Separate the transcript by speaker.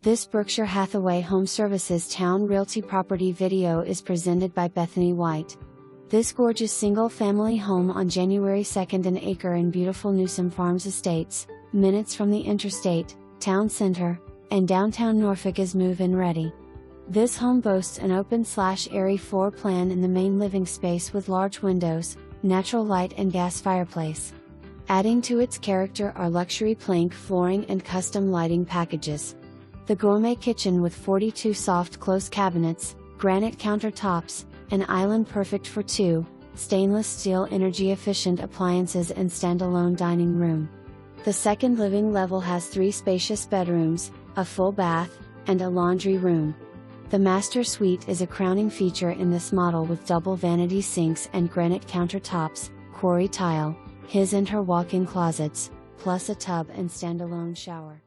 Speaker 1: This Berkshire Hathaway HomeServices Towne Realty property video is presented by Bethany White. This gorgeous single-family home on January 2nd an acre in beautiful Newsome Farms Estates, minutes from the interstate, town center, and downtown Norfolk is move-in ready. This home boasts an open/airy floor plan in the main living space with large windows, natural light and gas fireplace. Adding to its character are luxury plank flooring and custom lighting packages. The gourmet kitchen with 42 soft close cabinets, granite countertops, an island perfect for two, stainless steel energy-efficient appliances and standalone dining room. The second living level has 3 spacious bedrooms, a full bath, and a laundry room. The master suite is a crowning feature in this model with double vanity sinks and granite countertops, quarry tile, his and her walk-in closets, plus a tub and standalone shower.